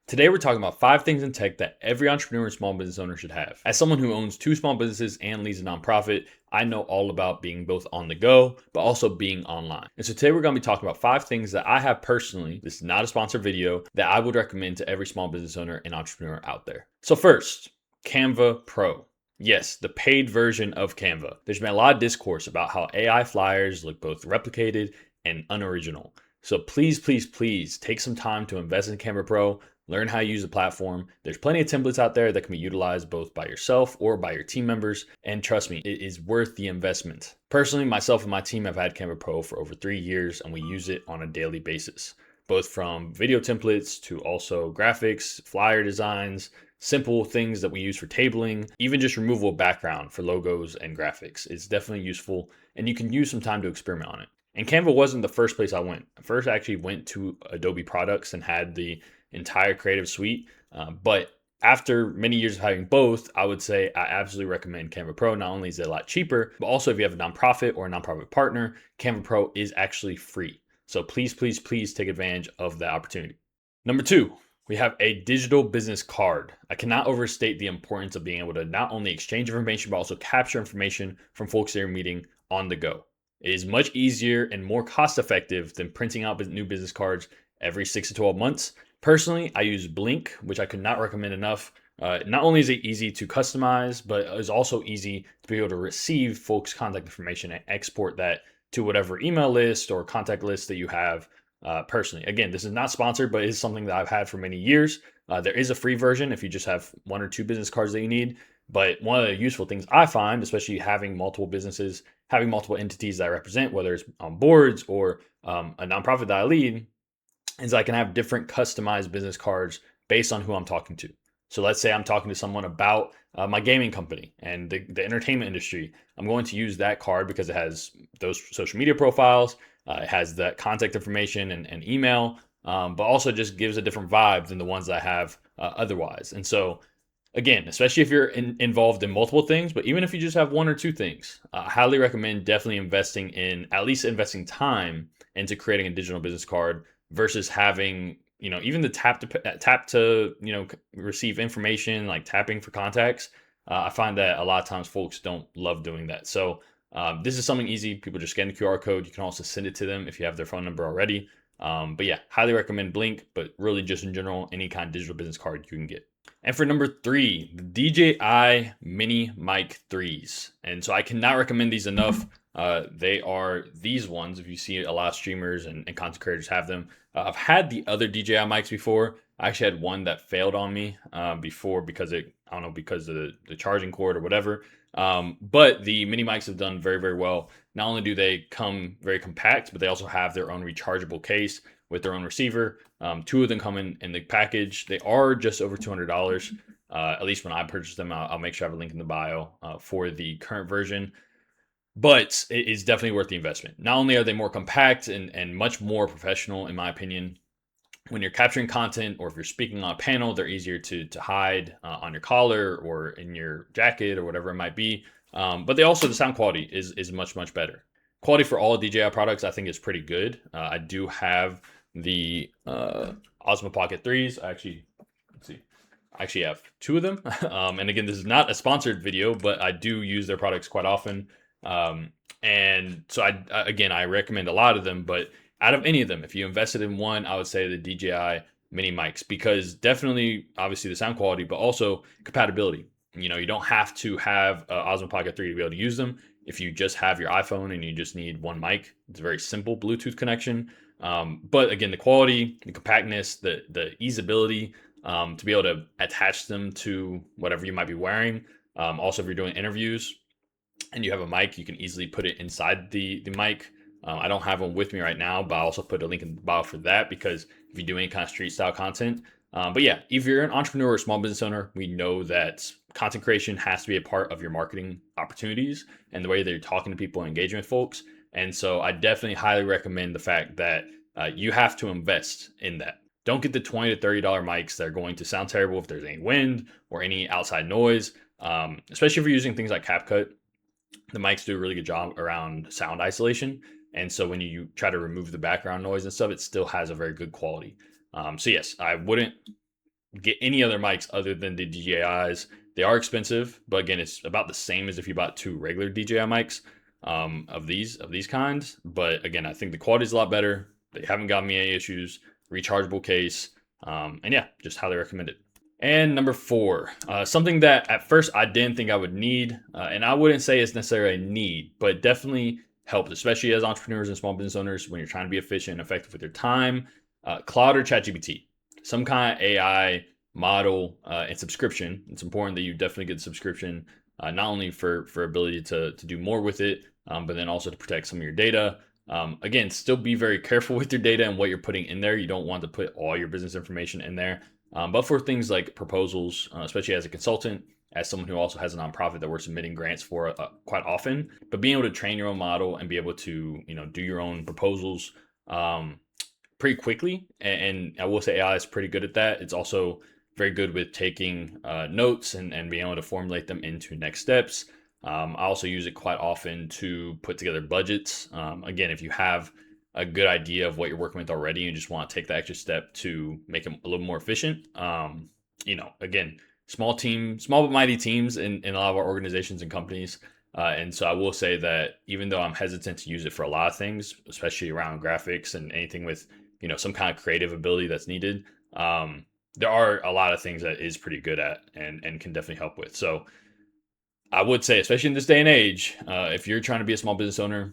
Today, we're talking about 5 things in tech that every entrepreneur and small business owner should have. As someone who owns 2 small businesses and leads a nonprofit, I know all about being both on the go, but also being online. And so today we're going to be talking about 5 things that I have personally, this is not a sponsored video, that I would recommend to every small business owner and entrepreneur out there. So first, Canva Pro. Yes, the paid version of Canva. There's been a lot of discourse about how AI flyers look both replicated and unoriginal. So please take some time to invest in Canva Pro. Learn how to use the platform. There's plenty of templates out there that can be utilized both by yourself or by your team members. And trust me, it is worth the investment. Personally, myself and my team have had Canva Pro for over 3 years, and we use it on a daily basis, both from video templates to also graphics, flyer designs, simple things that we use for tabling, even just removal of background for logos and graphics. It's definitely useful, and you can use some time to experiment on it. And Canva wasn't the first place I went. First, I actually went to Adobe Products and had the entire creative suite. But after many years of having both, I would say I absolutely recommend Canva Pro. Not only is it a lot cheaper, but also if you have a nonprofit or a nonprofit partner, Canva Pro is actually free. So please take advantage of that opportunity. Number 2, we have a digital business card. I cannot overstate the importance of being able to not only exchange information, but also capture information from folks that you're meeting on the go. It is much easier and more cost effective than printing out new business cards every 6 to 12 months. Personally, I use Blink, which I could not recommend enough. Not only is it easy to customize, but it's also easy to be able to receive folks' contact information and export that to whatever email list or contact list that you have personally. Again, this is not sponsored, but it is something that I've had for many years. There is a free version if you just have 1 or 2 business cards that you need. But one of the useful things I find, especially having multiple businesses, having multiple entities that I represent, whether it's on boards or a nonprofit that I lead, is I can have different customized business cards based on who I'm talking to. So let's say I'm talking to someone about my gaming company and the entertainment industry. I'm going to use that card because it has those social media profiles, it has that contact information and email, but also just gives a different vibe than the ones that I have otherwise. And so again, especially if you're involved in multiple things, but even if you just have 1 or 2 things, I highly recommend definitely investing in, at least investing time into creating a digital business card versus having, even the tap to receive information, like tapping for contacts. I find that a lot of times folks don't love doing that. So this is something easy. People just scan the QR code. You can also send it to them if you have their phone number already. But yeah, highly recommend Blink, but really just in general, any kind of digital business card you can get. And for number 3, the DJI Mini Mic 3s. And so I cannot recommend these enough. They are these ones. If you see a lot of streamers and content creators have them. I've had the other DJI mics before. I actually had one that failed on me before because I don't know, because of the charging cord or whatever. But the mini mics have done very, very well. Not only do they come very compact, but they also have their own rechargeable case with their own receiver. 2 of them come in the package. They are just over $200. At least when I purchased them, I'll make sure I have a link in the bio for the current version. But it is definitely worth the investment. Not only are they more compact and much more professional, in my opinion, when you're capturing content or if you're speaking on a panel, they're easier to hide on your collar or in your jacket or whatever it might be. But they also, the sound quality is much better. Quality for all DJI products, I think, is pretty good. I do have the Osmo Pocket 3s. Let's see. I actually have 2 of them. And again, this is not a sponsored video, but I do use their products quite often. And so I recommend a lot of them, but out of any of them, if you invested in one, I would say the DJI mini mics, because definitely, obviously the sound quality, but also compatibility. You don't have to have Osmo Pocket 3 to be able to use them. If you just have your iPhone and you just need one mic, it's a very simple Bluetooth connection. But again, the quality, the compactness, the easeability, to be able to attach them to whatever you might be wearing. Also, if you're doing interviews and you have a mic, you can easily put it inside the mic. I don't have one with me right now, but I also put a link in the bio for that, because if you do any kind of street style content. But yeah, if you're an entrepreneur or small business owner, we know that content creation has to be a part of your marketing opportunities and the way that you're talking to people and engaging with folks. And so I definitely highly recommend the fact that you have to invest in that. Don't get the $20 to $30 mics that are going to sound terrible if there's any wind or any outside noise, especially if you're using things like CapCut. The mics do a really good job around sound isolation. And so when you try to remove the background noise and stuff, it still has a very good quality. So yes, I wouldn't get any other mics other than the DJIs. They are expensive, but again, it's about the same as if you bought two regular DJI mics of these kinds. But again, I think the quality is a lot better. They haven't gotten me any issues. Rechargeable case, and yeah, just highly recommend it. And number four, something that at first I didn't think I would need, and I wouldn't say it's necessarily a need, but definitely helps, especially as entrepreneurs and small business owners when you're trying to be efficient and effective with your time. Claude or ChatGPT, some kind of AI model and subscription. It's important that you definitely get a subscription, not only for ability to do more with it, but then also to protect some of your data. Again, still be very careful with your data and what you're putting in there. You don't want to put all your business information in there. But for things like proposals, especially as a consultant, as someone who also has a nonprofit that we're submitting grants for quite often, but being able to train your own model and be able to, do your own proposals pretty quickly. And I will say AI is pretty good at that. It's also very good with taking notes and being able to formulate them into next steps. I also use it quite often to put together budgets. Again, if you have a good idea of what you're working with already and you just want to take the extra step to make them a little more efficient, again, small but mighty teams in a lot of our organizations and companies. And so I will say that even though I'm hesitant to use it for a lot of things, especially around graphics and anything with, some kind of creative ability that's needed, there are a lot of things that is pretty good at and can definitely help with. So I would say, especially in this day and age, if you're trying to be a small business owner,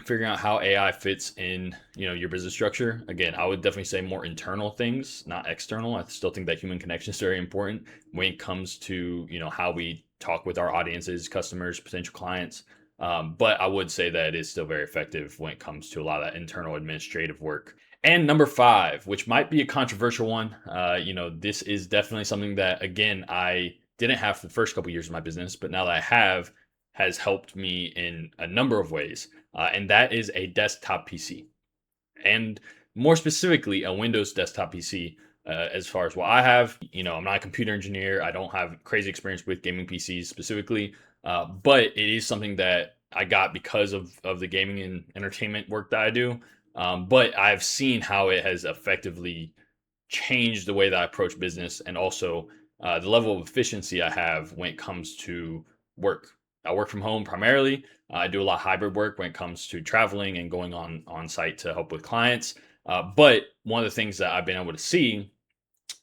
figuring out how AI fits in, your business structure. Again, I would definitely say more internal things, not external. I still think that human connection is very important when it comes to, how we talk with our audiences, customers, potential clients. But I would say that it is still very effective when it comes to a lot of that internal administrative work. And number five, which might be a controversial one, this is definitely something that, again, I didn't have for the first couple of years of my business, but now that I have, has helped me in a number of ways. And that is a desktop PC. And more specifically, a Windows desktop PC. As far as what I have, I'm not a computer engineer. I don't have crazy experience with gaming PCs specifically, but it is something that I got because of the gaming and entertainment work that I do. But I've seen how it has effectively changed the way that I approach business and also the level of efficiency I have when it comes to work. I work from home primarily. I do a lot of hybrid work when it comes to traveling and going on site to help with clients. But one of the things that I've been able to see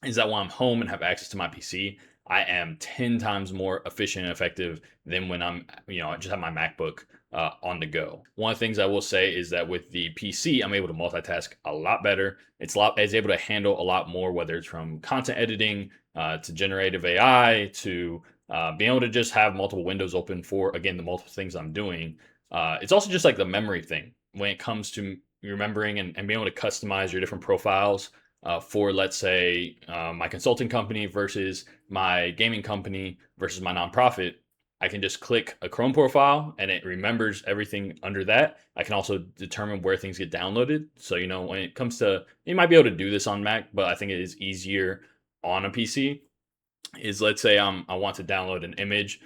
is that when I'm home and have access to my PC, I am 10 times more efficient and effective than when I'm, I just have my MacBook on the go. One of the things I will say is that with the PC, I'm able to multitask a lot better. It's able to handle a lot more, whether it's from content editing to generative AI to being able to just have multiple windows open for, again, the multiple things I'm doing. It's also just like the memory thing when it comes to remembering and being able to customize your different profiles for, let's say, my consulting company versus my gaming company versus my nonprofit. I can just click a Chrome profile and it remembers everything under that. I can also determine where things get downloaded. So, when it comes to, you might be able to do this on Mac, but I think it is easier on a PC. Is, let's say I want to download an image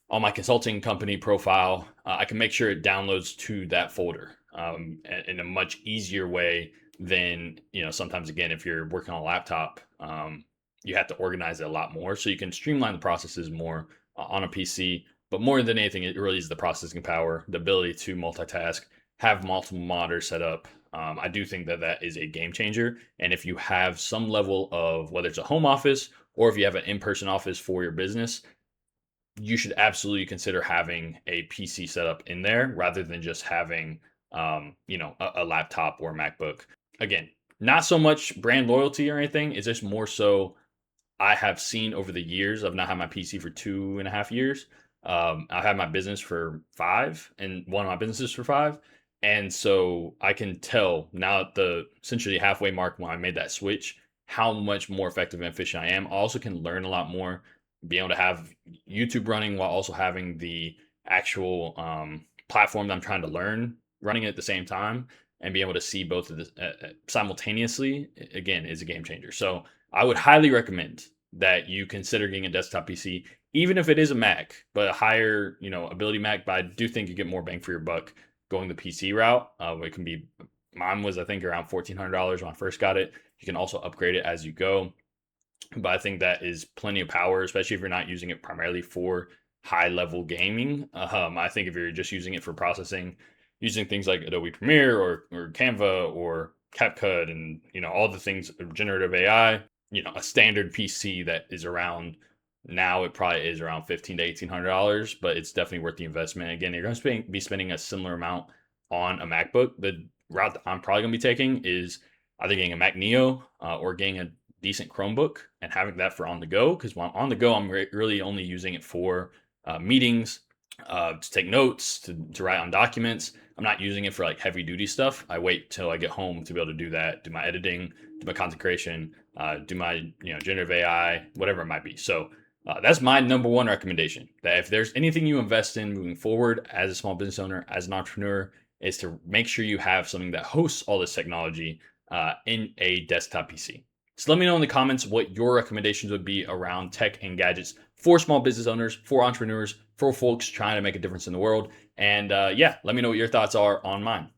on my consulting company profile. I can make sure it downloads to that folder in a much easier way than, sometimes, again, if you're working on a laptop, you have to organize it a lot more. So you can streamline the processes more on a PC. But more than anything, it really is the processing power, the ability to multitask, have multiple monitors set up. I do think that is a game changer. And if you have some level of, whether it's a home office or if you have an in-person office for your business, you should absolutely consider having a PC setup in there rather than just having, a laptop or a MacBook. Again, not so much brand loyalty or anything. It's just more so I have seen over the years. I've now had my PC for 2.5 years. I've had my business for 5 and one of my businesses for 5. And so I can tell now at the essentially halfway mark when I made that switch, how much more effective and efficient I am. I also can learn a lot more, be able to have YouTube running while also having the actual platform that I'm trying to learn running at the same time, and be able to see both of this simultaneously, again, is a game changer. So I would highly recommend that you consider getting a desktop PC, even if it is a Mac, but a higher, ability Mac. But I do think you get more bang for your buck going the PC route. It can be, mine was, I think, around $1,400 when I first got it. You can also upgrade it as you go. but I think that is plenty of power, especially if you're not using it primarily for high level gaming. I think if you're just using it for processing, using things like Adobe Premiere or Canva or CapCut and all the things generative AI, a standard PC that is around now, it probably is around $1,500 to $1,800, but it's definitely worth the investment. Again, you're going to be spending a similar amount on a MacBook. The route that I'm probably going to be taking is either getting a Mac Neo or getting a decent Chromebook and having that for on the go. Because when I'm on the go, I'm really only using it for meetings, to take notes, to write on documents. I'm not using it for like heavy duty stuff. I wait till I get home to be able to do that, do my editing, do my content creation, do my generative AI, whatever it might be. So that's my number one recommendation. That if there's anything you invest in moving forward as a small business owner, as an entrepreneur, is to make sure you have something that hosts all this technology in a desktop PC. So let me know in the comments what your recommendations would be around tech and gadgets for small business owners, for entrepreneurs, for folks trying to make a difference in the world. And yeah, let me know what your thoughts are on mine.